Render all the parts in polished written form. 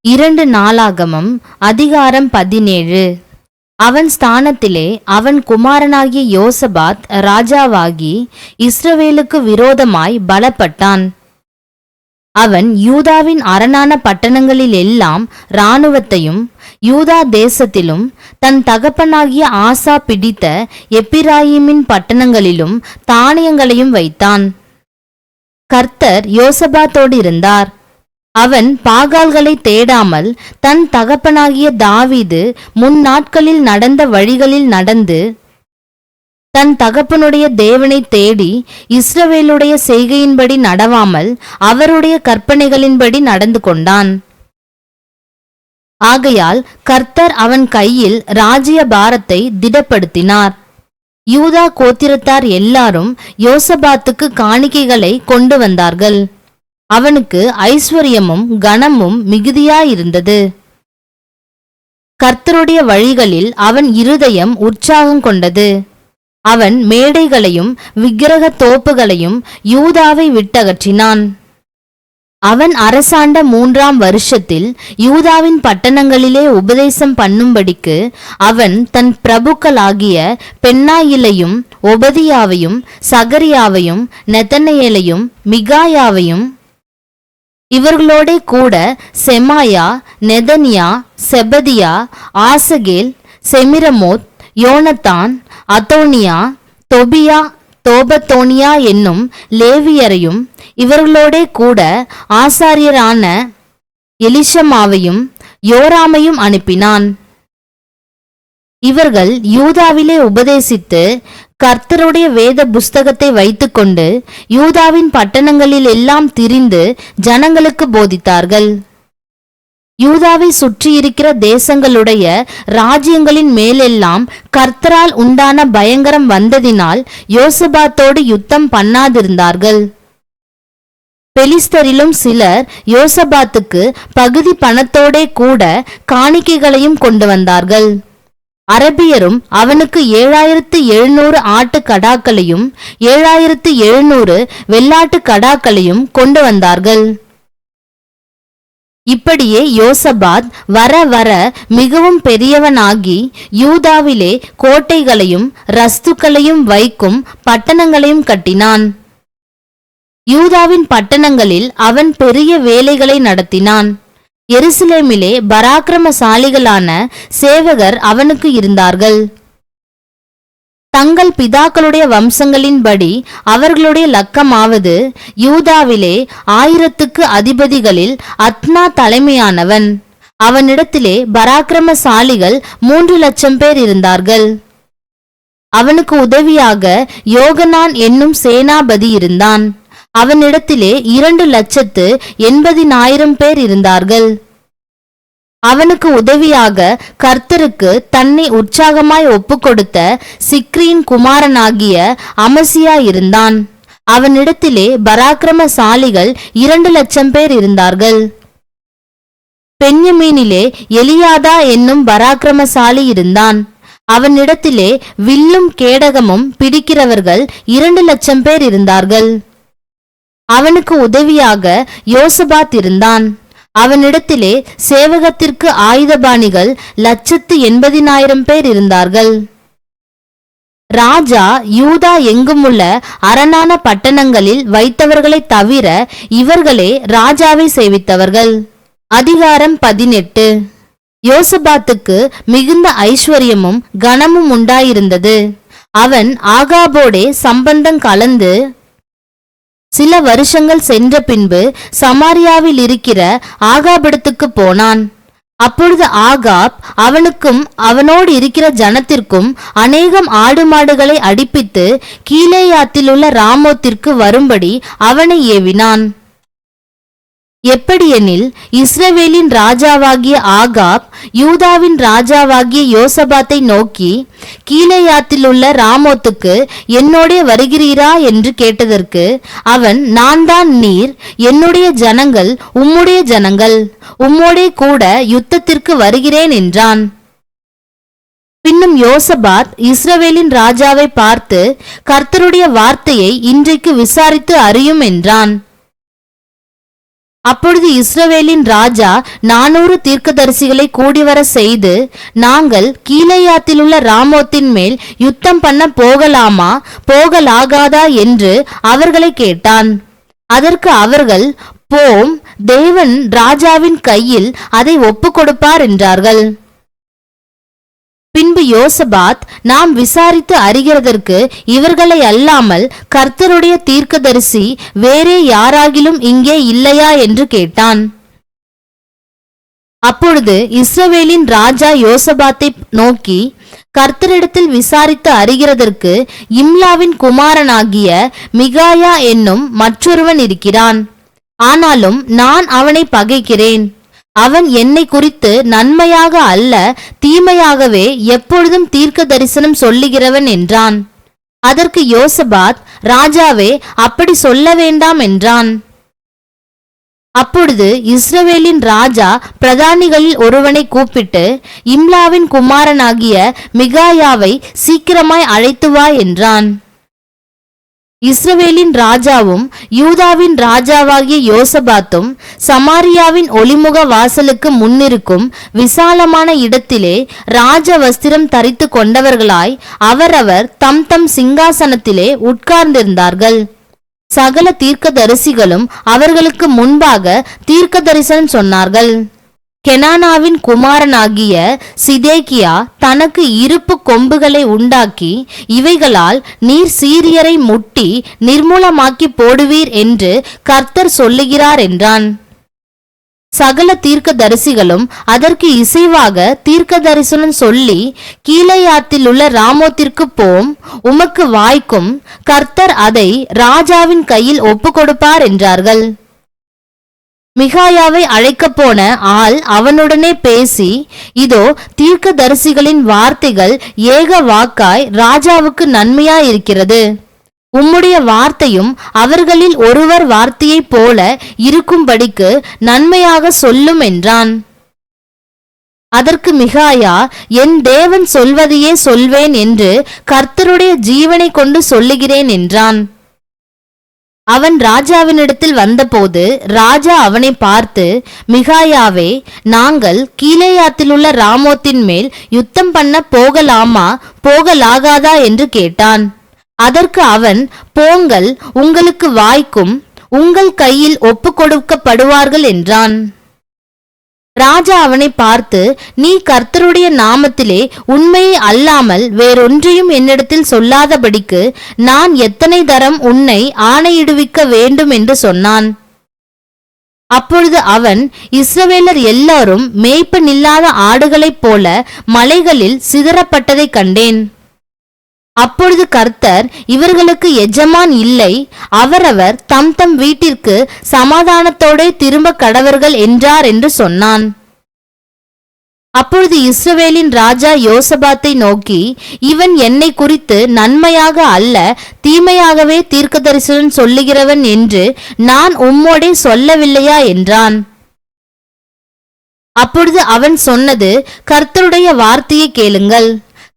2 நாளாகமம் அதிகாரம் 17. அவன் ஸ்தானத்திலே அவன் குமாரனாகிய யோசபாத் ராஜாவாகி இஸ்ரவேலுக்கு விரோதமாய் பலப்பட்டான். அவன் யூதாவின் அரணான பட்டணங்களில் எல்லாம் இராணுவத்தையும் யூதா தேசத்திலும் தன் தகப்பனாகிய ஆசா பிடித்த எப்பிராயீமின் பட்டணங்களிலும் தானியங்களையும் வைத்தான். கர்த்தர் யோசபாத்தோடு இருந்தார். அவன் பாகால்களை தேடாமல் தன் தகப்பனாகிய தாவீது முன்னாட்களில் நடந்த வழிகளில் நடந்து தன் தகப்பனுடைய தேவனை தேடி இஸ்ரவேலுடைய செய்கையின்படி நடவாமல் அவருடைய கற்பனைகளின்படி நடந்து கொண்டான். ஆகையால் கர்த்தர் அவன் கையில் ராஜ்ய பாரத்தை திடப்படுத்தினார். யூதா கோத்திரத்தார் எல்லாரும் யோசபாத்துக்கு காணிக்கைகளை கொண்டு வந்தார்கள். அவனுக்கு ஐஸ்வர்யமும் கனமும் மிகுதியாயிருந்தது. கர்த்தருடைய வழிகளில் அவன் இருதயம் உற்சாகம் கொண்டது. அவன் மேடைகளையும் விக்கிரக தோப்புகளையும் யூதாவை விட்டகற்றினான். அவன் அரசாண்ட 3ஆம் வருஷத்தில் யூதாவின் பட்டணங்களிலே உபதேசம் பண்ணும்படிக்கு அவன் தன் பிரபுக்களாகிய பென்னாயிலையும் ஒபதியாவையும் சகரியாவையும் நெதனெயேலையும் மிகாயாவையும் இவர்களோடே கூட செமாயா, நெதனியா, செபதியா, ஆசகேல், செமிரமோத், யோனத்தான், அதோனியா, தொபியா, தோபத்தோனியா என்னும் லேவியரையும் இவர்களோடே கூட ஆசாரியரான எலிஷமாவையும் யோராமையும் அனுப்பினான். இவர்கள் யூதாவிலே உபதேசித்து கர்த்தருடைய வேத புஸ்தகத்தை வைத்துக்கொண்டு யூதாவின் பட்டணங்களில் எல்லாம் திரிந்து ஜனங்களுக்கு போதித்தார்கள். யூதாவை சுற்றியிருக்கிற தேசங்களுடைய ராஜ்யங்களின் மேலெல்லாம் கர்த்தரால் உண்டான பயங்கரம் வந்ததினால் யோசபாத்தோடு யுத்தம் பண்ணாதிருந்தார்கள். பெலிஸ்தரிலும் சிலர் யோசபாத்துக்கு பகுதி பணத்தோடே கூட காணிக்கைகளையும் கொண்டு வந்தார்கள். அரபியரும் அவனுக்கு 7700 ஆட்டு கடாக்களையும் 7700 வெள்ளாட்டு கடாக்களையும் கொண்டு வந்தார்கள். இப்படியே யோசபாத் வர வர மிகவும் பெரியவனாகி யூதாவிலே கோட்டைகளையும் ரஸ்துக்களையும் வைக்கும் பட்டணங்களையும் கட்டினான். யூதாவின் பட்டணங்களில் அவன் பெரிய வேலைகளை நடத்தினான். எருசலேமிலே பராக்கிரமசாலிகளான சேவகர் அவனுக்கு இருந்தார்கள். தங்கள் பிதாக்களுடைய வம்சங்களின்படி அவர்களுடைய லக்கமாவது யூதாவிலே 1000க்கு அதிபதிகளில் அத்னா தலைமையானவன். அவனிடத்திலே பராக்கிரமசாலிகள் 3,00,000 பேர் இருந்தார்கள். அவனுக்கு உதவியாக யோகனான் என்னும் சேனாபதி இருந்தான். அவனிடத்திலே 2,80,000 பேர் இருந்தார்கள். அவனுக்கு உதவியாக கர்த்தருக்கு தன்னை உற்சாகமாய் ஒப்புக்கொடுத்த சிக்ரியின் குமாரனாகிய அமசியா இருந்தான். அவனிடத்திலே பராக்கிரமசாலிகள் 2,00,000 பேர் இருந்தார்கள். பென்யமீனிலே எலியாதா என்னும் பராக்கிரமசாலி இருந்தான். அவனிடத்திலே வில்லும் கேடகமும் பிடிக்கிறவர்கள் 2,00,000 பேர் இருந்தார்கள். அவனுக்கு உதவியாக யோசபாத் இருந்தான். அவனிடத்திலே சேவகத்திற்கு ஆயுதபாணிகள் 1,80,000 பேர் இருந்தார்கள். ராஜா யூதா எங்குமுள்ள அரணான பட்டணங்களில் வைத்தவர்களைத் தவிர இவர்களே ராஜாவை சேவித்தவர்கள். அதிகாரம் 18. யோசபாத்துக்கு மிகுந்த ஐஸ்வர்யமும் கனமும் உண்டாயிருந்தது. அவன் ஆகாபோடே சம்பந்தம் கலந்து சில வருஷங்கள் சென்ற பின்பு சமாரியாவில் இருக்கிற ஆகாபிடத்துக்கு போனான். அப்பொழுது ஆகாப் அவனுக்கும் அவனோடு இருக்கிற ஜனத்திற்கும் அநேகம் ஆடு மாடுகளை அடிப்பித்து கீலேயாத்திலுள்ள ராமோத்திற்கு வரும்படி அவனை ஏவினான். எப்படியெனில் இஸ்ரவேலின் ராஜாவாகிய ஆகாப் யூதாவின் ராஜாவாகிய யோசபாத்தை நோக்கி, கீலேயாத்திலுள்ள ராமோத்துக்கு என்னோடே வருகிறீரா என்று கேட்டதற்கு அவன், நான் தான் நீர், என்னுடைய ஜனங்கள் உம்முடைய ஜனங்கள், உம்மோடே கூட யுத்தத்திற்கு வருகிறேன் என்றான். பின்னும் யோசபாத் இஸ்ரவேலின் ராஜாவை பார்த்து, கர்த்தருடைய வார்த்தையை இன்றைக்கு விசாரித்து அறியும் என்றான். அப்பொழுது இஸ்ரவேலின் ராஜா 400 தீர்க்கதரிசிகளை கூடிவர செய்து, நாங்கள் கீலேயாத்திலுள்ள ராமோத்தின் மேல் யுத்தம் பண்ண போகலாமா போகலாகாதா என்று அவர்களை கேட்டான். அதற்கு அவர்கள், போம், தேவன் ராஜாவின் கையில் அதை ஒப்புக் கொடுப்பார் என்றார்கள். பின்பு யோசபாத், நாம் விசாரித்து அறிகிறதற்கு இவர்களை அல்லாமல் கர்த்தருடைய தீர்க்கதரிசி வேறே யாராகிலும் இங்கே இல்லையா என்று கேட்டான். அப்பொழுது இஸ்ரவேலின் ராஜா யோசபாத்தை நோக்கி, கர்த்தரிடத்தில் விசாரித்து அறிகிறதற்கு இம்லாவின் குமாரனாகிய மிகாயா என்னும் மற்றொருவன் இருக்கிறான். ஆனாலும் நான் அவனை பகைக்கிறேன். அவன் என்னை குறித்து நன்மையாக அல்ல தீமையாகவே எப்பொழுதும் தீர்க்க தரிசனம் சொல்லுகிறவன் என்றான். அதற்கு யோசபாத், ராஜாவே, அப்படி சொல்ல வேண்டாம் என்றான். அப்பொழுது இஸ்ரவேலின் ராஜா பிரதானிகளில் ஒருவனை கூப்பிட்டு, இம்லாவின் குமாரனாகிய மிகாயாவை சீக்கிரமாய் அழைத்து வா என்றான். இஸ்ரவேலின் ராஜாவும் யூதாவின் ராஜாவாகிய யோசபாத்தும் சமாரியாவின் ஒளிமுக வாசலுக்கு முன்னிருக்கும் விசாலமான இடத்திலே ராஜ வஸ்திரம் தரித்து கொண்டவர்களாய் அவரவர் தம் தம் சிங்காசனத்திலே உட்கார்ந்திருந்தார்கள். சகல தீர்க்கதரிசிகளும் அவர்களுக்கு முன்பாக தீர்க்க தரிசனம் சொன்னார்கள். கெனானாவின் குமாரனாகிய சிதேக்கியா தனக்கு இருப்பு கொம்புகளை உண்டாக்கி, இவைகளால் நீர் சீரியரை முட்டி நிர்மூலமாக்கி போடுவீர் என்று கர்த்தர் சொல்லுகிறார் என்றான். சகல தீர்க்கதரிசிகளும் அதற்கு இசைவாக தீர்க்க தரிசனம் சொல்லி, கீலேயாத்தில் உள்ள ராமோத்திற்கு போம், உமக்கு வாய்க்கும், கர்த்தர் அதை ராஜாவின் கையில் ஒப்பு கொடுப்பார் என்றார்கள். மிகாயாவை அழைக்கப் போன ஆள் அவனுடனே பேசி, இதோ தீர்க்கதரிசிகளின் வார்த்தைகள் ஏக வாக்காய் ராஜாவுக்கு நன்மையாயிருக்கிறது. உம்முடைய வார்த்தையும் அவர்களில் ஒருவர் வார்த்தையைப் போல இருக்கும்படிக்கு நன்மையாக சொல்லும் என்றான். அதற்கு மிகாயா, என் தேவன் சொல்வதையே சொல்வேன் என்று கர்த்தருடைய ஜீவனை கொண்டு சொல்லுகிறேன் என்றான். அவன் ராஜாவினிடத்தில் வந்தபோது ராஜா அவனை பார்த்து, மிகாயாவே, நாங்கள் கீலேயாத்திலுள்ள ராமோத்தின் மேல் யுத்தம் பண்ண போகலாமா போகலாகாதா என்று கேட்டான். அதற்கு அவன், போங்கள், உங்களுக்கு வாய்க்கும், உங்கள் கையில் ஒப்புக் கொடுக்கப்படுவார்கள் என்றான். ராஜா அவனை பார்த்து, நீ கர்த்தருடைய நாமத்திலே உண்மையை அல்லாமல் வேறொன்றையும் என்னிடத்தில் சொல்லாதபடிக்கு நான் எத்தனை தரம் உன்னை ஆணையிடுவிக்க வேண்டும் என்று சொன்னான். அப்பொழுது அவன், இஸ்ரவேலர் எல்லாரும் மேய்ப்பனில்லாத ஆடுகளைப் போல மலைகளில் சிதறப்பட்டதைக் கண்டேன். அப்பொழுது கர்த்தர், இவர்களுக்கு எஜமான் இல்லை, அவரவர் தம் தம் வீட்டிற்கு சமாதானத்தோடே திரும்ப கடவர்கள் என்றார் என்று சொன்னான். அப்பொழுது இஸ்ரவேலின் ராஜா யோசபாத்தை நோக்கி, இவன் என்னை குறித்து நன்மையாக அல்ல தீமையாகவே தீர்க்கதரிசனம் சொல்லுகிறவன் என்று நான் உம்மோடே சொல்லவில்லையா என்றான். அப்பொழுது அவன் சொன்னது, கர்த்தருடைய வார்த்தையை கேளுங்கள்.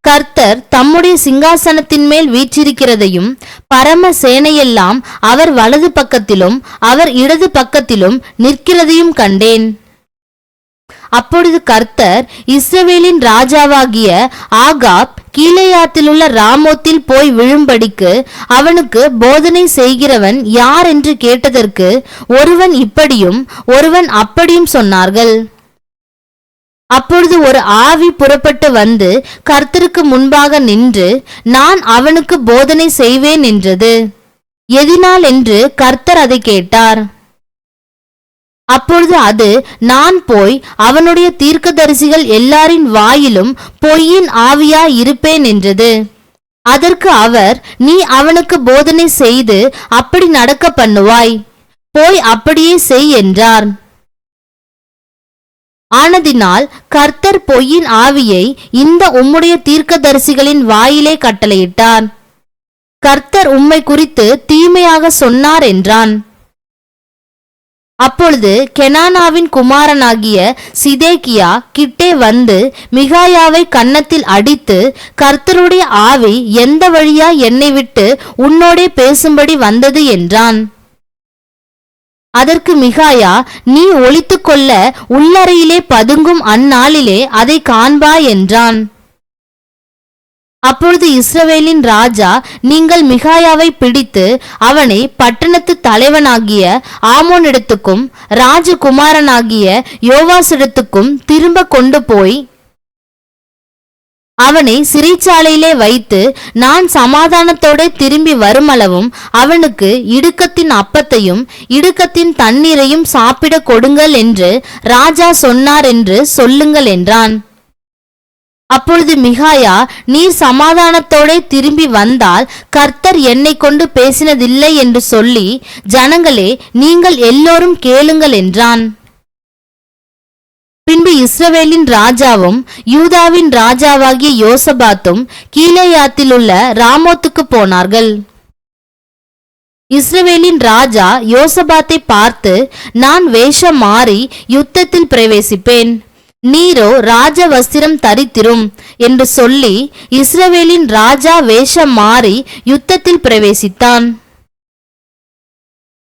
கர்த்தர் தம்முடைய சிங்காசனத்தின் மேல் வீற்றிருக்கிறதையும் பரம சேனையெல்லாம் அவர் வலது பக்கத்திலும் அவர் இடது பக்கத்திலும் நிற்கிறதையும் கண்டேன். அப்பொழுது கர்த்தர், இஸ்ரவேலின் ராஜாவாகிய ஆகாப் கீலேயாத்திலுள்ள ராமோத்தில் போய் விழும்படிக்கு அவனுக்கு போதனை செய்கிறவன் யார் என்று கேட்டதற்கு ஒருவன் இப்படியும் ஒருவன் அப்படியும் சொன்னார்கள். அப்பொழுது ஒரு ஆவி புறப்பட்டு வந்து கர்த்தருக்கு முன்பாக நின்று, நான் அவனுக்கு போதனை செய்வேன் என்றது. எதினால் என்று கர்த்தர் அதை கேட்டார். அப்பொழுது அது, நான் போய் அவனுடைய தீர்க்கதரிசிகள் எல்லாரின் வாயிலும் பொய்யின் ஆவியாய் இருப்பேன் என்றது. அதற்கு அவர், நீ அவனுக்கு போதனை செய்து அப்படி நடக்க பண்ணுவாய், போய் அப்படியே செய் என்றார். ஆனதினால் கர்த்தர் பொய்யின் ஆவியை இந்த உம்முடைய தீர்க்கதரிசிகளின் வாயிலே கட்டளையிட்டார். கர்த்தர் உம்மை குறித்து தீமையாக சொன்னார் என்றான். அப்பொழுது கெனானாவின் குமாரனாகிய சிதேக்கியா கிட்டே வந்து மிகாயாவை கன்னத்தில் அடித்து, கர்த்தருடைய ஆவி எந்த வழியா என்னை விட்டு உன்னோடே பேசும்படி வந்தது என்றான். அதற்கு மிகாயா, நீ ஒளித்துக்கொள்ள உள்ளறையிலே பதுங்கும் அந்நாளிலே அதை காண்பாய் என்றான். அப்பொழுது இஸ்ரவேலின் ராஜா, நீங்கள் மிகாயாவை பிடித்து அவனை பட்டணத்து தலைவனாகிய ஆமோனிடத்துக்கும் ராஜகுமாரனாகிய யோவாசிடத்துக்கும் திரும்ப கொண்டு போய் அவனை சிறைச்சாலையிலே வைத்து நான் சமாதானத்தோட திரும்பி வருமளவும் அவனுக்கு இடுக்கத்தின் அப்பத்தையும் இடுக்கத்தின் தண்ணீரையும் சாப்பிட கொடுங்கள் என்று ராஜா சொன்னார் என்று சொல்லுங்கள் என்றான். அப்பொழுது மிகாயா, நீர் சமாதானத்தோட திரும்பி வந்தால் கர்த்தர் என்னை கொண்டு பேசினதில்லை என்று சொல்லி, ஜனங்களே, நீங்கள் எல்லோரும் கேளுங்கள் என்றான். பின்பு இஸ்ரவேலின் ராஜாவும் யூதாவின் ராஜாவாகிய யோசபாத்தும் கீலேயாத்திலுள்ள ராமோத்துக்கு போனார்கள். இஸ்ரவேலின் ராஜா யோசபாத்தை பார்த்து, நான் வேஷம் மாறி யுத்தத்தில் பிரவேசிப்பேன், நீரோ ராஜ வஸ்திரம் தரித்திரும் என்று சொல்லி இஸ்ரவேலின் ராஜா வேஷம் மாறி யுத்தத்தில் பிரவேசித்தான்.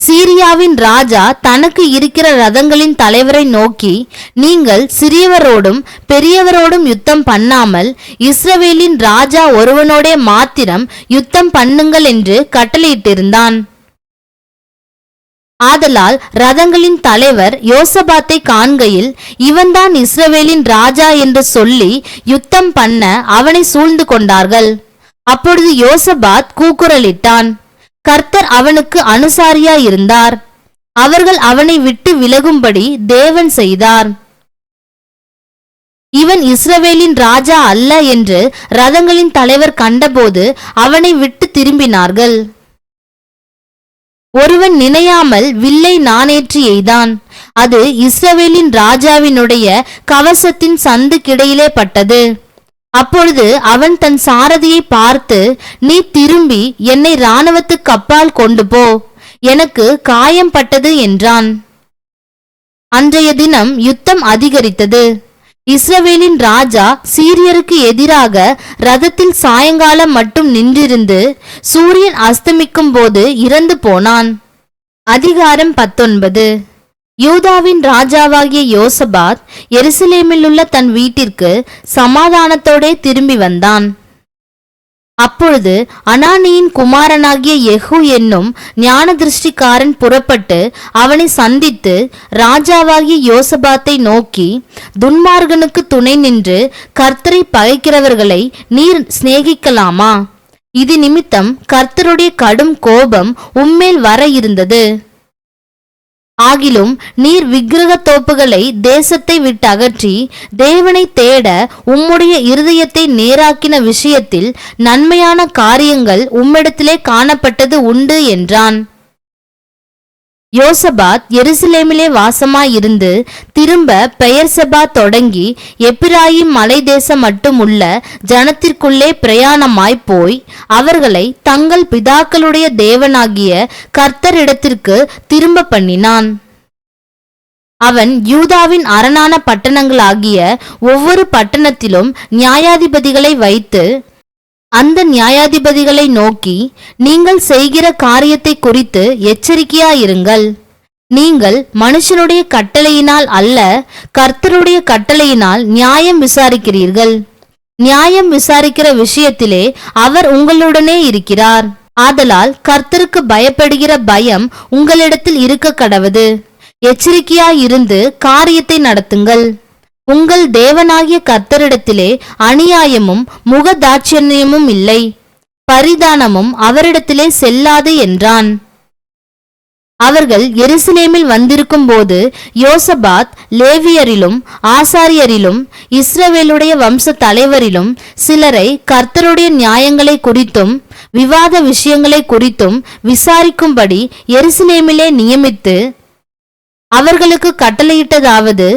சீரியாவின் ராஜா தனக்கு இருக்கிற ரதங்களின் தலைவரை நோக்கி, நீங்கள் சிறியவரோடும் பெரியவரோடும் யுத்தம் பண்ணாமல் இஸ்ரவேலின் ராஜா ஒருவனோடே மாத்திரம் யுத்தம் பண்ணுங்கள் என்று கட்டளையிட்டிருந்தான். ஆதலால் ரதங்களின் தலைவர் யோசபாத்தை காண்கையில், இவன்தான் இஸ்ரவேலின் ராஜா என்று சொல்லி யுத்தம் பண்ண அவனை சூழ்ந்து கொண்டார்கள். அப்பொழுது யோசபாத் கூக்குரலிட்டான். கர்த்தர் அவனுக்கு அனுசாரியாயிருந்தார். அவர்கள் அவனை விட்டு விலகும்படி தேவன் செய்தார். இவன் இஸ்ரவேலின் ராஜா அல்ல என்று ரதங்களின் தலைவர் கண்டபோது அவனை விட்டு திரும்பினார்கள். ஒருவன் நினையாமல் வில்லை நாணேற்றி எய்தான். அது இஸ்ரவேலின் ராஜாவினுடைய கவசத்தின் சந்துக்கிடையிலே பட்டது. அப்பொழுது அவன் தன் சாரதியை பார்த்து, நீ திரும்பி என்னை இராணுவத்துக்கு அப்பால் கொண்டு போ, எனக்கு காயம் பட்டது என்றான். அன்றைய தினம் யுத்தம் அதிகரித்தது. இஸ்ரவேலின் ராஜா சீரியருக்கு எதிராக ரதத்தில் சாயங்காலம் மட்டும் நின்றிருந்து சூரியன் அஸ்தமிக்கும் போது இறந்து போனான். அதிகாரம் 19. யூதாவின் ராஜாவாகிய யோசபாத் எருசலேமிலுள்ள தன் வீட்டிற்கு சமாதானத்தோடே திரும்பி வந்தான். அப்பொழுது அனானியின் குமாரனாகிய யெகூ என்னும் ஞான திருஷ்டிக்காரன் புறப்பட்டு அவனை சந்தித்து ராஜாவாகிய யோசபாத்தை நோக்கி, துன்மார்கனுக்கு துணை நின்று கர்த்தரை பகைக்கிறவர்களை நீர் சிநேகிக்கலாமா? இது நிமித்தம் கர்த்தருடைய கடும் கோபம் உம்மேல் வர இருந்தது. ஆகிலும் நீர் விக்கிரக தோப்புகளை தேசத்தை விட்டு அகற்றி தேவனை தேட உம்முடைய இருதயத்தை நேராக்கின விஷயத்தில் நன்மையான காரியங்கள் உம்மிடத்திலே காணப்பட்டது உண்டு என்றான். யோசபாத் எருசலேமிலே வாசமாயிருந்து திரும்ப பெயர்செபா தொடங்கி எப்பிராயிம் மலை தேசம் மட்டும் உள்ள ஜனத்திற்குள்ளே பிரயாணமாய் போய் அவர்களை தங்கள் பிதாக்களுடைய தேவனாகிய கர்த்தரிடத்திற்கு திரும்ப பண்ணினான். அவன் யூதாவின் அரணான பட்டணங்களாகிய ஒவ்வொரு பட்டணத்திலும் நியாயாதிபதிகளை வைத்து அந்த நியாயாதிபதிகளை நோக்கி, நீங்கள் செய்கிற காரியத்தை குறித்து எச்சரிக்கையாயிருங்கள். நீங்கள் மனுஷனுடைய கட்டளையினால் அல்ல, கர்த்தருடைய கட்டளையினால் நியாயம் விசாரிக்கிறீர்கள். நியாயம் விசாரிக்கிற விஷயத்திலே அவர் உங்களுடனே இருக்கிறார். ஆதலால் கர்த்தருக்கு பயப்படுகிற பயம் உங்களிடத்தில் இருக்க கடவது. எச்சரிக்கையாயிருந்து காரியத்தை நடத்துங்கள். உங்கள் தேவனாகிய கர்த்தரிடத்திலே அநியாயமும் முகதாட்சண்யமும் இல்லை, பரிதானமும் அவரிடத்திலே செல்லாது என்றான். அவர்கள் எருசலேமில் வந்திருக்கும் போது யோசபாத் லேவியரிலும் ஆசாரியரிலும் இஸ்ரவேலுடைய வம்ச தலைவரிலும் சிலரை கர்த்தருடைய நியாயங்களை குறித்தும் விவாத விஷயங்களை குறித்தும் விசாரிக்கும்படி எருசலேமிலே நியமித்து அவர்களுக்கு கட்டளையிட்டதாவது,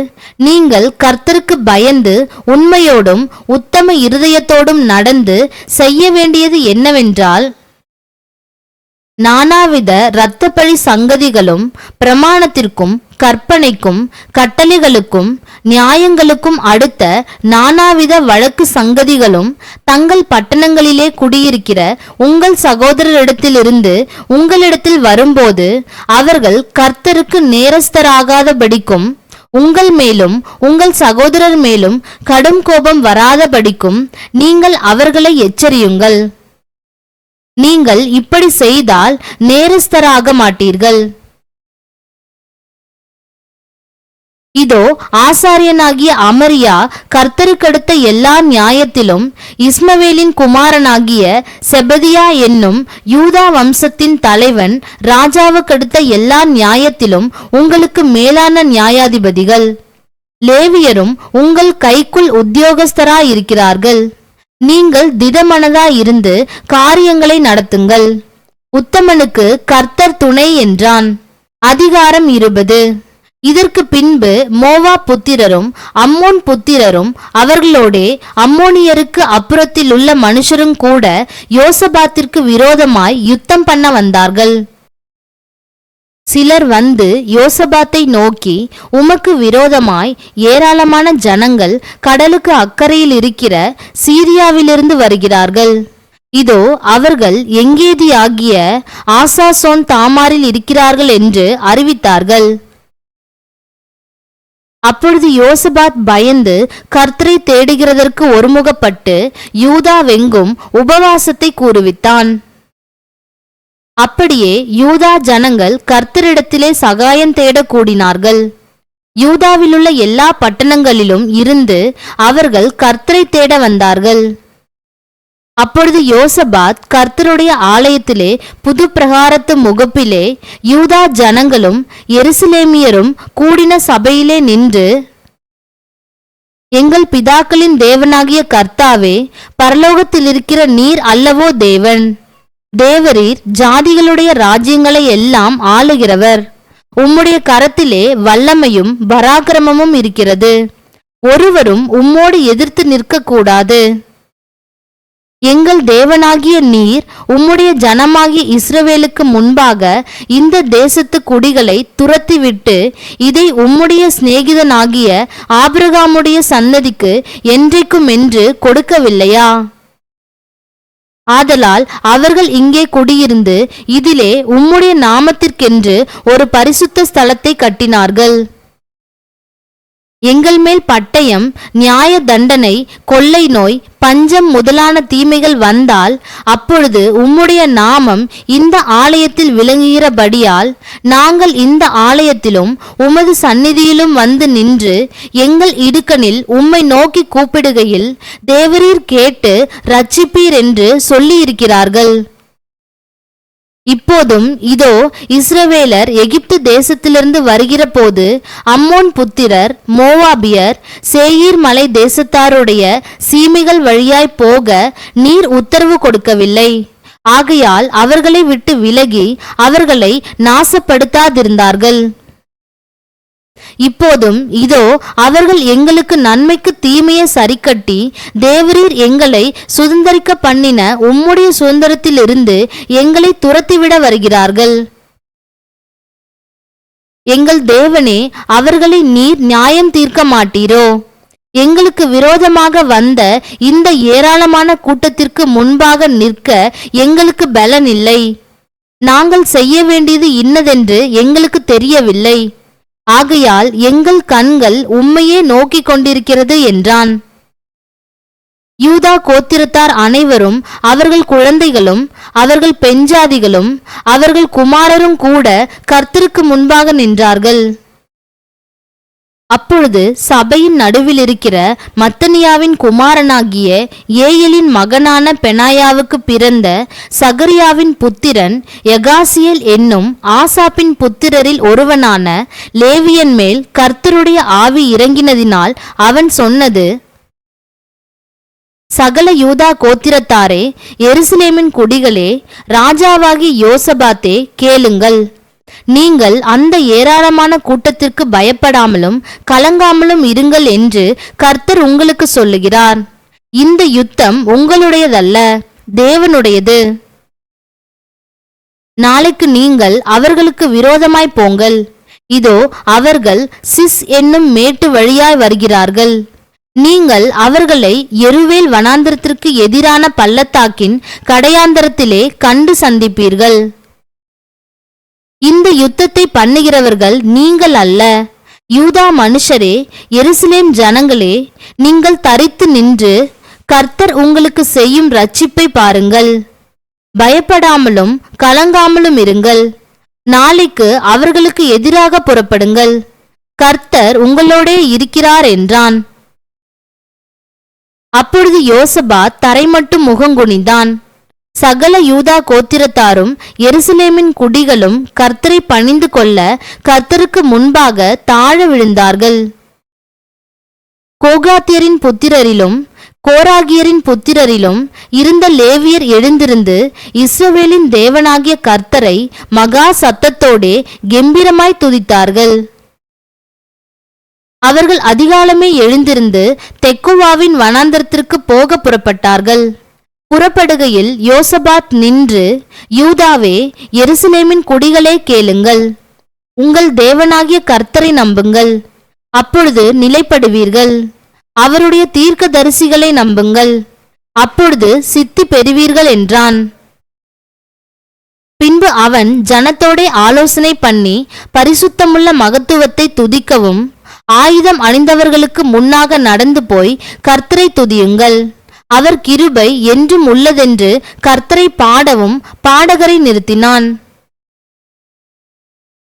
நீங்கள் கர்த்தருக்கு பயந்து உண்மையோடும் உத்தம இருதயத்தோடும் நடந்து செய்ய வேண்டியது என்னவென்றால், நானாவித இரத்தப்பழி சங்கதிகளும் பிரமாணத்திற்கும் கற்பனைக்கும் கட்டளைகளுக்கும் நியாயங்களுக்கும் அடுத்த நானாவித வழக்கு சங்கதிகளும் தங்கள் பட்டணங்களிலே குடியிருக்கிற உங்கள் சகோதரரிடத்திலிருந்து உங்களிடத்தில் வரும்போது அவர்கள் கர்த்தருக்கு நேரஸ்தராகாதபடிக்கும் உங்கள் மேலும் உங்கள் சகோதரர் மேலும் கடும் கோபம் வராதபடிக்கும் நீங்கள் அவர்களை எச்சரியுங்கள். நீங்கள் இப்படி செய்தால் நேரஸ்தராக மாட்டீர்கள். இதோ ஆசாரியனாகிய அமரியா கர்த்தருக்கடுத்த எல்லா நியாயத்திலும் இஸ்மவேலின் குமாரனாகிய செபதியா என்னும் யூதா வம்சத்தின் தலைவன் ராஜாவுக்கடுத்த எல்லா நியாயத்திலும் உங்களுக்கு மேலான நியாயாதிபதிகள். லேவியரும் உங்கள் கைக்குள் உத்தியோகஸ்தராயிருக்கிறார்கள். நீங்கள் திடமனதாயிருந்து காரியங்களை நடத்துங்கள். உத்தமனுக்கு கர்த்தர் துணை என்றான். அதிகாரம் 20. இதற்கு பின்பு மோவாப் புத்திரரும் அம்மோன் புத்திரரும் அவர்களோடே அம்மோனியருக்கு அப்புறத்திலுள்ள மனுஷரும் கூட யோசபாத்திற்கு விரோதமாய் யுத்தம் பண்ண வந்தார்கள். சிலர் வந்து யோசபாத்தை நோக்கி, உமக்கு விரோதமாய் ஏராளமான ஜனங்கள் கடலுக்கு அக்கறையில் இருக்கிற சீரியாவிலிருந்து வருகிறார்கள். இதோ அவர்கள் எங்கேதி ஆகிய ஆசாசோன் தாமாரில் இருக்கிறார்கள் என்று அறிவித்தார்கள். அப்பொழுது யோசபாத் பயந்து கர்த்தரை தேடுகிறதற்கு ஒருமுகப்பட்டு யூதாவெங்கும் உபவாசத்தை கூறுவித்தான். அப்படியே யூதா ஜனங்கள் கர்த்தரிடத்திலே சகாயம் தேட கூடினார்கள். யூதாவிலுள்ள எல்லா பட்டணங்களிலும் இருந்து அவர்கள் கர்த்தரை தேட வந்தார்கள். அப்பொழுது யோசபாத் கர்த்தருடைய ஆலயத்திலே புது பிரகாரத்து முகப்பிலே யூதா ஜனங்களும் எருசலேமியரும் கூடின சபையிலே நின்று, எங்கள் பிதாக்களின் தேவனாகிய கர்த்தாவே, பரலோகத்திலிருக்கிற நீர் அல்லவோ தேவன்? தேவரீர் ஜாதிகளுடைய ராஜ்யங்களை எல்லாம் ஆளுகிறவர். உம்முடைய கரத்திலே வல்லமையும் பராக்கிரமமும் இருக்கிறது. ஒருவரும் உம்மோடு எதிர்த்து நிற்கக்கூடாது. எங்கள் தேவனாகிய நீர் உம்முடைய ஜனமாகிய இஸ்ரவேலுக்கு முன்பாக இந்த தேசத்து குடிகளை துரத்திவிட்டு இதை உம்முடைய சிநேகிதனாகிய ஆபிரகாமுடைய சன்னதிக்கு என்றைக்கும் என்று கொடுக்கவில்லையா? ஆதலால் அவர்கள் இங்கே குடியிருந்து இதிலே உம்முடைய நாமத்திற்கென்று ஒரு பரிசுத்த ஸ்தலத்தை கட்டினார்கள். எங்கள் மேல் பட்டயம், நியாய தண்டனை, கொள்ளை நோய், பஞ்சம் முதலான தீமைகள் வந்தால் அப்பொழுது உம்முடைய நாமம் இந்த ஆலயத்தில் விளங்குகிறபடியால் நாங்கள் இந்த ஆலயத்திலும் உமது சந்நிதியிலும் வந்து நின்று எங்கள் இடுக்கணில் உம்மை நோக்கி கூப்பிடுகையில் தேவரீர் கேட்டு இரட்சிப்பீர் என்று சொல்லியிருக்கிறார்கள். இப்போதும் இதோ இஸ்ரவேலர் எகிப்து தேசத்திலிருந்து வருகிற போது அம்மோன் புத்திரர், மோவாபியர், சேயீர் மலை தேசத்தாருடைய சீமைகள் வழியாய் போக நீர் உத்தரவு கொடுக்கவில்லை. ஆகையால் அவர்களை விட்டு விலகி அவர்களை நாசப்படுத்தாதிருந்தார்கள். இப்போதும் இதோ அவர்கள் எங்களுக்கு நன்மைக்கு தீமையை சரிக்கட்டி தேவரீர் எங்களை சுதந்தரிக்க பண்ணின உம்முடைய சுதந்திரத்திலிருந்து எங்களை துரத்திவிட வருகிறார்கள். எங்கள் தேவனே, அவர்களை நீர் நியாயம் தீர்க்க மாட்டீரோ? எங்களுக்கு விரோதமாக வந்த இந்த ஏராளமான கூட்டத்திற்கு முன்பாக நிற்க எங்களுக்கு பலன் இல்லை. நாங்கள் செய்ய வேண்டியது இன்னதென்று எங்களுக்கு தெரியவில்லை. ஆகையால் எங்கள் கண்கள் உம்மையே நோக்கிக் கொண்டிருக்கிறது என்றான். யூதா கோத்திரத்தார் அனைவரும், அவர்கள் குழந்தைகளும், அவர்கள் பெண்ஜாதிகளும், அவர்கள் குமாரரும் கூட கர்த்தருக்கு முன்பாக நின்றார்கள். அப்பொழுது சபையின் நடுவில் இருக்கிற மத்தனியாவின் குமாரனாகிய ஏயலின் மகனான பெனாயாவுக்கு பிறந்த சகரியாவின் புத்திரன் யகாசியேல் என்னும் ஆசாப்பின் புத்திரரில் ஒருவனான லேவியன் மேல் கர்த்தருடைய ஆவி இறங்கினதினால் அவன் சொன்னது, சகல யூதா கோத்திரத்தாரே, எருசலேமின் குடிகளே, ராஜாவாகி யோசபாத்தே, கேளுங்கள். நீங்கள் அந்த ஏராளமான கூட்டத்திற்கு பயப்படாமலும் கலங்காமலும் இருங்கள் என்று கர்த்தர் உங்களுக்கு சொல்லுகிறார். இந்த யுத்தம் உங்களுடையதல்ல, தேவனுடையது. நாளைக்கு நீங்கள் அவர்களுக்கு விரோதமாய் போங்கள். இதோ அவர்கள் சிஸ் என்னும் மேட்டு வழியாய் வருகிறார்கள். நீங்கள் அவர்களை எருவேல் வனாந்திரத்திற்கு எதிரான பள்ளத்தாக்கின் கடையாந்தரத்திலே கண்டு சந்திப்பீர்கள். இந்த யுத்தத்தை பண்ணுகிறவர்கள் நீங்கள் அல்ல. யூதா மனுஷரே, எருசலேம் ஜனங்களே, நீங்கள் தரித்து நின்று கர்த்தர் உங்களுக்கு செய்யும் இரட்சிப்பை பாருங்கள். பயப்படாமலும் கலங்காமலும் இருங்கள். நாளைக்கு அவர்களுக்கு எதிராக புறப்படுங்கள். கர்த்தர் உங்களோடே இருக்கிறார் என்றான். அப்பொழுது யோசபாத் தரைமட்டும் முகங்குனிந்தான். சகல யூதா கோத்திரத்தாரும் எருசலேமின் குடிகளும் கர்த்தரை பணிந்து கொள்ள கர்த்தருக்கு முன்பாக தாழ விழுந்தார்கள். கோகாத்தியரின் புத்திரரிலும் கோராகியரின் புத்திரரிலும் இருந்த லேவியர் எழுந்திருந்து இஸ்ரவேலின் தேவனாகிய கர்த்தரை மகா சத்தத்தோடே கெம்பீரமாய் துதித்தார்கள். அவர்கள் அதிகாலமே எழுந்திருந்து தெக்கோவாவின் வனாந்தரத்திற்கு போக புறப்பட்டார்கள். புறப்படுகையில் யோசபாத் நின்று, யூதாவே, எருசலேமின் குடிகளே கேளுங்கள். உங்கள் தேவனாகிய கர்த்தரை நம்புங்கள், அப்பொழுது நிலைப்படுவீர்கள். அவருடைய தீர்க்கதரிசிகளை நம்புங்கள், அப்பொழுது சித்தி பெறுவீர்கள் என்றான். பின்பு அவன் ஜனத்தோடே ஆலோசனை பண்ணி பரிசுத்தமுள்ள மகத்துவத்தை துதிக்கவும், ஆயுதம் அணிந்தவர்களுக்கு முன்னாக நடந்து போய் கர்த்தரை துதியுங்கள், அவர் கிருபை என்றும் உள்ளதென்று கர்த்தரை பாடவும் பாடகரை நிறுத்தினான்.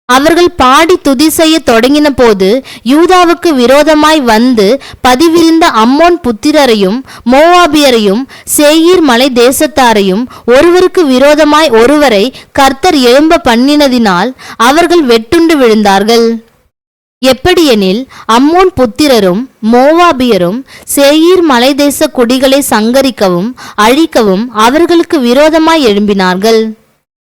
அவர்கள் பாடி துதி செய்ய தொடங்கின போது யூதாவுக்கு விரோதமாய் வந்து பதிவிருந்த அம்மோன் புத்திரரையும் மோவாபியரையும் சேயீர் மலை தேசத்தாரையும் ஒருவருக்கு விரோதமாய் ஒருவரை கர்த்தர் எழும்ப பண்ணினதினால் அவர்கள் வெட்டுண்டு விழுந்தார்கள். எப்படியெனில் அம்மோன் புத்திரரும் மோவாபியரும் சேயீர் மலை தேச குடிகளை சங்கரிக்கவும் அழிக்கவும் அவர்களுக்கு விரோதமாய் எழும்பினார்கள்.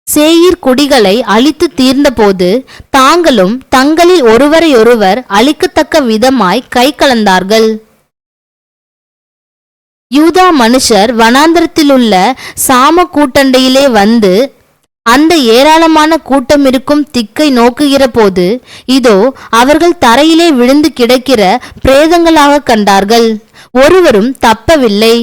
சேயீர் குடிகளை அழித்து தீர்ந்தபோது தாங்களும் தங்களில் ஒருவரையொருவர் அழிக்கத்தக்க விதமாய் கை கலந்தார்கள். யூதா மனுஷர் வனாந்தரத்திலுள்ள சாம கூட்டண்டையிலே வந்து அந்த ஏராளமான கூட்டம் இருக்கும் திக்கை நோக்குகிற போது இதோ அவர்கள் தரையிலே விழுந்து கிடக்கிற பிரேதங்களாக கண்டார்கள். ஒருவரும் தப்பவில்லை.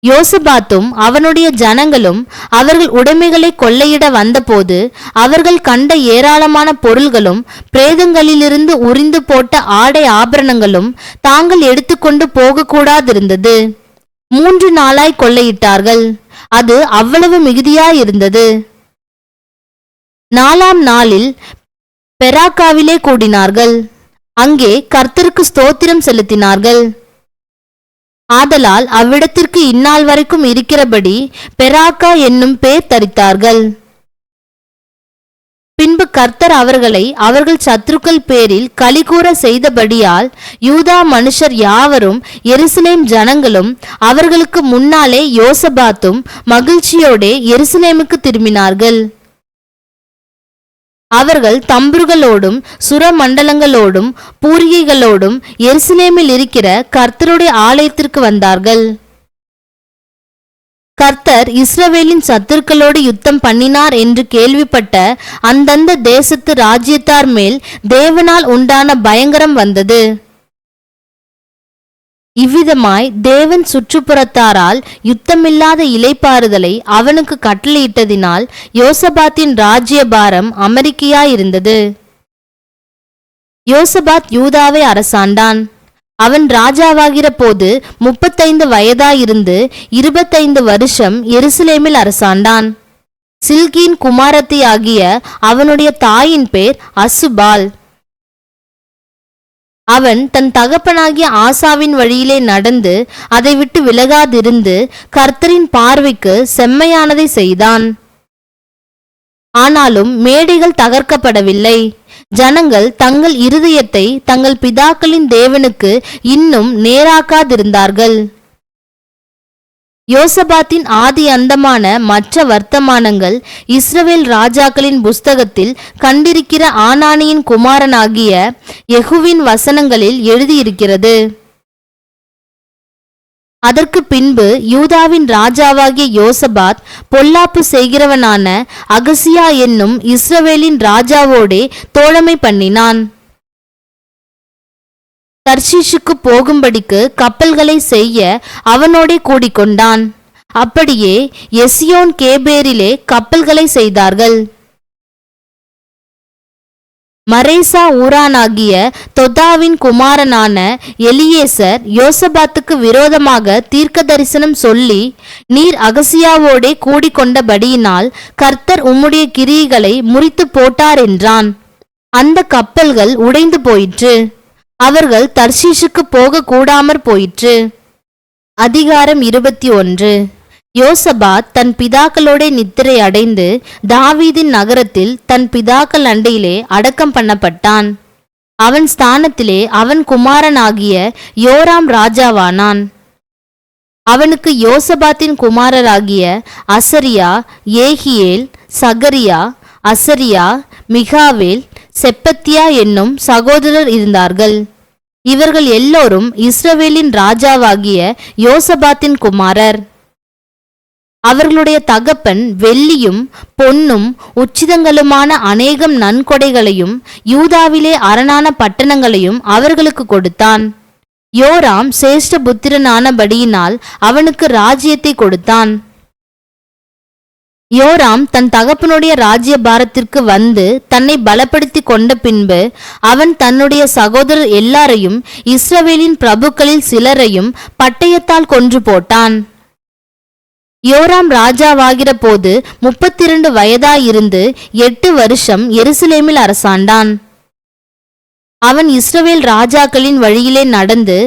யோசபாத்தும் அவனுடைய ஜனங்களும் அவர்கள் உடைமைகளை கொள்ளையிட வந்தபோது அவர்கள் கண்ட ஏராளமான பொருள்களும் பிரேதங்களிலிருந்து உரிந்து போட்ட ஆடை ஆபரணங்களும் தாங்கள் எடுத்துக்கொண்டு போகக்கூடாதிருந்தது. 3 நாளாய் கொள்ளையிட்டார்கள். அது அவ்வளவு மிகுதியாயிருந்தது. 4ஆம் நாளில் பெராக்காவிலே கூடினார்கள். அங்கே கர்த்தருக்கு ஸ்தோத்திரம் செலுத்தினார்கள். ஆதலால் அவ்விடத்திற்கு இந்நாள் வரைக்கும் இருக்கிறபடி பெராக்கா என்னும் பேர் தரித்தார்கள். பின்பு கர்த்தர் அவர்களை அவர்கள் சத்துருக்கள் பேரில் களிகூற செய்தபடியால் யூதா மனுஷர் யாவரும் எருசலேம் ஜனங்களும் அவர்களுக்கு முன்னாலே யோசபாத்தும் மகிழ்ச்சியோடே எருசலேமுக்கு திரும்பினார்கள். அவர்கள் தம்புர்களோடும் சுரமண்டலங்களோடும் பூரிகைகளோடும் எருசலேமில் இருக்கிற கர்த்தருடைய ஆலயத்திற்கு வந்தார்கள். கர்த்தர் இஸ்ரவேலின் சத்துருக்களோடு யுத்தம் பண்ணினார் என்று கேள்விப்பட்ட அந்தந்த தேசத்து ராஜ்யத்தார் மேல் தேவனால் உண்டான பயங்கரம் வந்தது. இவ்விதமாய் தேவன் சுற்றுப்புறத்தாரால் யுத்தமில்லாத இளைப்பாறுதலை அவனுக்கு கட்டளையிட்டதினால் யோசபாத்தின் ராஜ்யபாரம் அமெரிக்கையாயிருந்தது. யோசபாத் யூதாவை அரசாண்டான். அவன் ராஜாவாகிற போது 35 வயதாயிருந்து 25 வருஷம் எருசலேமில் அரசாண்டான். சில்கியின் குமாரத்தி ஆகிய அவனுடைய தாயின் பேர் அசுபால். அவன் தன் தகப்பனாகிய ஆசாவின் வழியிலே நடந்து அதை விட்டு விலகாதிருந்து கர்த்தரின் பார்வைக்கு செம்மையானதை செய்தான். ஆனாலும் மேடைகள் தகர்க்கப்படவில்லை. ஜனங்கள் தங்கள் இருதயத்தை தங்கள் பிதாக்களின் தேவனுக்கு இன்னும் நேராக்காதிருந்தார்கள். யோசபாத்தின் ஆதி அந்தமான மற்ற வர்த்தமானங்கள் இஸ்ரவேல் ராஜாக்களின் புஸ்தகத்தில் கண்டிருக்கிற ஆனானியின் குமாரனாகிய யெகூவின் வசனங்களில் எழுதியிருக்கிறது. அதற்கு பின்பு யூதாவின் ராஜாவாகிய யோசபாத் பொல்லாப்பு செய்கிறவனான அகசியா என்னும் இஸ்ரவேலின் ராஜாவோடே தோழமை பண்ணினான். தர்ஷீஷுக்கு போகும்படிக்கு கப்பல்களை செய்ய அவனோடே கூடிக்கொண்டான். அப்படியே எசியோன் கேபேரிலே கப்பல்களை செய்தார்கள். மரேசா ஊரானாகிய தொதாவின் குமாரனான எலியேசர் யோசபாத்துக்கு விரோதமாக தீர்க்க தரிசனம் சொல்லி, நீர் அகசியாவோடே கூடிக்கொண்டபடியினால் கர்த்தர் உம்முடைய கிரியைகளை முறித்து போட்டார் என்றான். அந்த கப்பல்கள் உடைந்து போயிற்று. அவர்கள் தர்ஷீஷுக்கு போக கூடாமற் போயிற்று. அதிகாரம் 21. யோசபாத் தன் பிதாக்களோட நித்திரை அடைந்து தாவீதின் நகரத்தில் தன் பிதாக்கள் அண்டையிலே அடக்கம் பண்ணப்பட்டான். அவன் ஸ்தானத்திலே அவன் குமாரனாகிய யோராம் ராஜாவானான். அவனுக்கு யோசபாத்தின் குமாரராகிய அசரியா, ஏகியேல், சகரியா, அசரியா, மிகாவேல், செப்பத்தியா என்னும் சகோதரர் இருந்தார்கள். இவர்கள் எல்லோரும் இஸ்ரவேலின் ராஜாவாகிய யோசபாத்தின் குமாரர். அவர்களுடைய தகப்பன் வெள்ளியும் பொன்னும் உச்சிதங்களுமான அநேகம் நன்கொடைகளையும் யூதாவிலே அரணான பட்டணங்களையும் அவர்களுக்கு கொடுத்தான். யோராம் சேஷ்ட புத்திரனானபடியினால் அவனுக்கு ராஜ்யத்தை கொடுத்தான். யோராம் தன் தகப்பனுடைய ராஜ்ய பாரத்திற்கு வந்து தன்னை பலப்படுத்தி கொண்ட பின்பு அவன் தன்னுடைய சகோதரர் எல்லாரையும் இஸ்ரவேலின் பிரபுக்களில் சிலரையும் பட்டயத்தால் கொன்று போட்டான். யோராம் ராஜாவாகிற போது 32 வயதாயிருந்து 8 வருஷம் எருசலேமில் அரசாண்டான். அவன் இஸ்ரவேல் ராஜாக்களின் வழியிலே நடந்து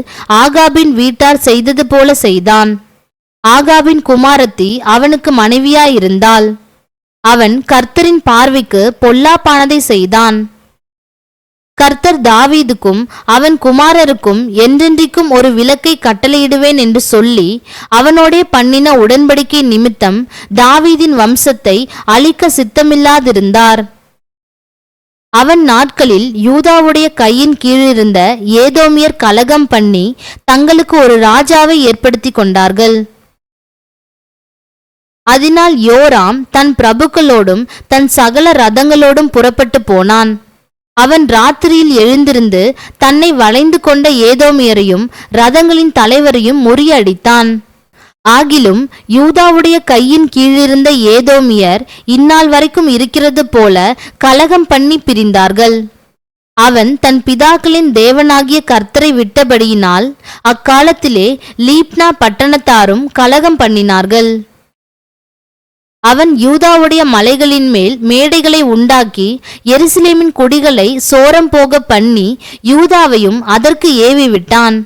ஆகாபின் வீட்டார் செய்தது போல செய்தான். ஆகாபின் குமாரத்தி அவனுக்கு மனைவியாயிருந்தாள். அவன் கர்த்தரின் பார்வைக்கு பொல்லாப்பானதை செய்தான். கர்த்தர் தாவீதுக்கும் அவன் குமாரருக்கும் என்றென்றைக்கும் ஒரு விலக்கை கட்டளையிடுவேன் என்று சொல்லி அவனோடே பண்ணின உடன்படிக்கை நிமித்தம் தாவீதின் வம்சத்தை அழிக்க சித்தமில்லாதிருந்தார். அவன் நாட்களில் யூதாவுடைய கையின் கீழிருந்த ஏதோமியர் கலகம் பண்ணி தங்களுக்கு ஒரு ராஜாவை ஏற்படுத்தி கொண்டார்கள். அதனால் யோராம் தன் பிரபுக்களோடும் தன் சகல ரதங்களோடும் புறப்பட்டு போனான். அவன் ராத்திரியில் எழுந்திருந்து தன்னை வளைந்து கொண்ட ஏதோமியரையும் ரதங்களின் தலைவரையும் முறியடித்தான். ஆகிலும் யூதாவுடைய கையின் கீழிருந்த ஏதோமியர் இந்நாள் வரைக்கும் இருக்கிறது போல கலகம் பண்ணி பிரிந்தார்கள். அவன் தன் பிதாக்களின் தேவனாகிய கர்த்தரை விட்டபடியினால் அக்காலத்திலே லீப்னா பட்டணத்தாரும் கலகம் பண்ணினார்கள். அவன் யூதாவுடைய மலைகளின் மேல் மேடைகளை உண்டாக்கி எருசலேமின் குடிகளை சோரம் போக பண்ணி யூதாவையும் அதற்கு ஏவி விட்டான்.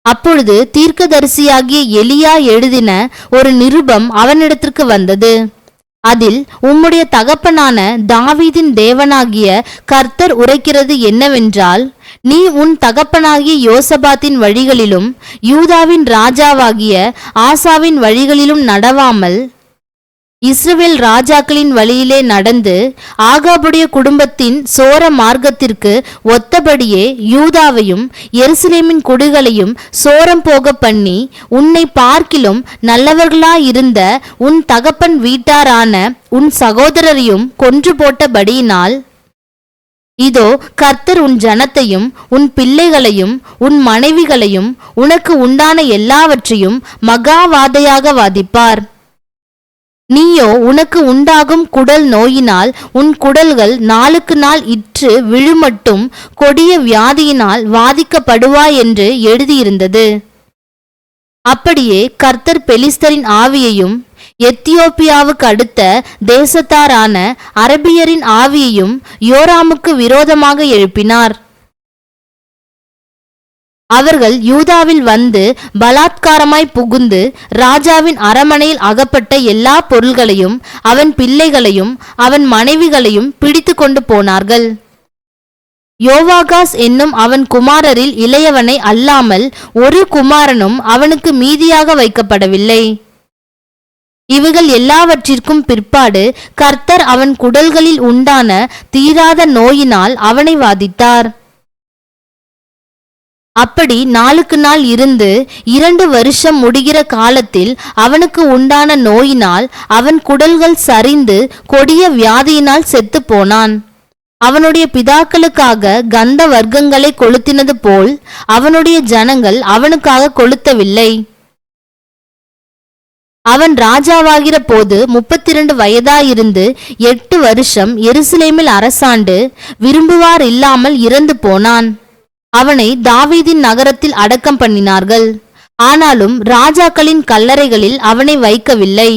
அப்பொழுது தீர்க்கதரிசியாகிய எலியா எழுதின ஒரு நிருபம் அவனிடத்திற்கு வந்தது. அதில் உம்முடைய தகப்பனான தாவீதின் தேவனாகிய கர்த்தர் உரைக்கிறது என்னவென்றால், நீ உன் தகப்பனாகிய யோசபாத்தின் வழிகளிலும் யூதாவின் ராஜாவாகிய ஆசாவின் வழிகளிலும் நடவாமல் இஸ்ரவேல் ராஜாக்களின் வழியிலே நடந்து ஆகாபுடைய குடும்பத்தின் சோர மார்க்கத்திற்கு ஒத்தபடியே யூதாவையும் எருசலேமின் குடிகளையும் சோரம் போக பண்ணி உன்னை பார்க்கிலும் நல்லவர்களாயிருந்த உன் தகப்பன் வீட்டாரான உன் சகோதரரையும் கொன்று போட்டபடியினால், இதோ கர்த்தர் உன் ஜனத்தையும் உன் பிள்ளைகளையும் உன் மனைவிகளையும் உனக்கு உண்டான எல்லாவற்றையும் மகாவாதையாக வாதிப்பார். நீயோ உனக்கு உண்டாகும் குடல் நோயினால் உன் குடல்கள் நாளுக்கு நாள் இற்று விழுமட்டும் கொடிய வியாதியினால் வாதிக்கப்படுவாய் என்று எழுதியிருந்தது. அப்படியே கர்த்தர் பெலிஸ்தரின் ஆவியையும் எத்தியோப்பியாவுக்கு அடுத்த தேசத்தாரான அரபியரின் ஆவியையும் யோராமுக்கு விரோதமாக எழுப்பினார். அவர்கள் யூதாவில் வந்து பலாத்காரமாய் புகுந்து ராஜாவின் அரமனையில் அகப்பட்ட எல்லா பொருள்களையும் அவன் பிள்ளைகளையும் அவன் மனைவிகளையும் பிடித்து கொண்டு போனார்கள். யோவாகாஸ் என்னும் அவன் குமாரரில் இளையவனை அல்லாமல் ஒரு குமாரனும் அவனுக்கு மீதியாக வைக்கப்படவில்லை. இவைகள் எல்லாவற்றிற்கும் பிற்பாடு கர்த்தர் அவன் குடல்களில் உண்டான தீராத நோயினால் அவனை வாதித்தார். அப்படி நாளுக்கு நாள் இருந்து 2 வருஷம் முடிகிற காலத்தில் அவனுக்கு உண்டான நோயினால் அவன் குடல்கள் சரிந்து கொடிய வியாதியினால் செத்து போனான். அவனுடைய பிதாக்களுக்காக கந்த வர்க்கங்களை கொளுத்தினது போல் அவனுடைய ஜனங்கள் அவனுக்காக கொளுத்தவில்லை. அவன் ராஜாவாகிற போது 32 வயதாயிருந்து 8 வருஷம் எருசலேமில் அரசாண்டு விரும்புவார் இல்லாமல் இறந்து போனான். அவனை தாவீதின் நகரத்தில் அடக்கம் பண்ணினார்கள். ஆனாலும் ராஜாக்களின் கல்லறைகளில் அவனை வைக்கவில்லை.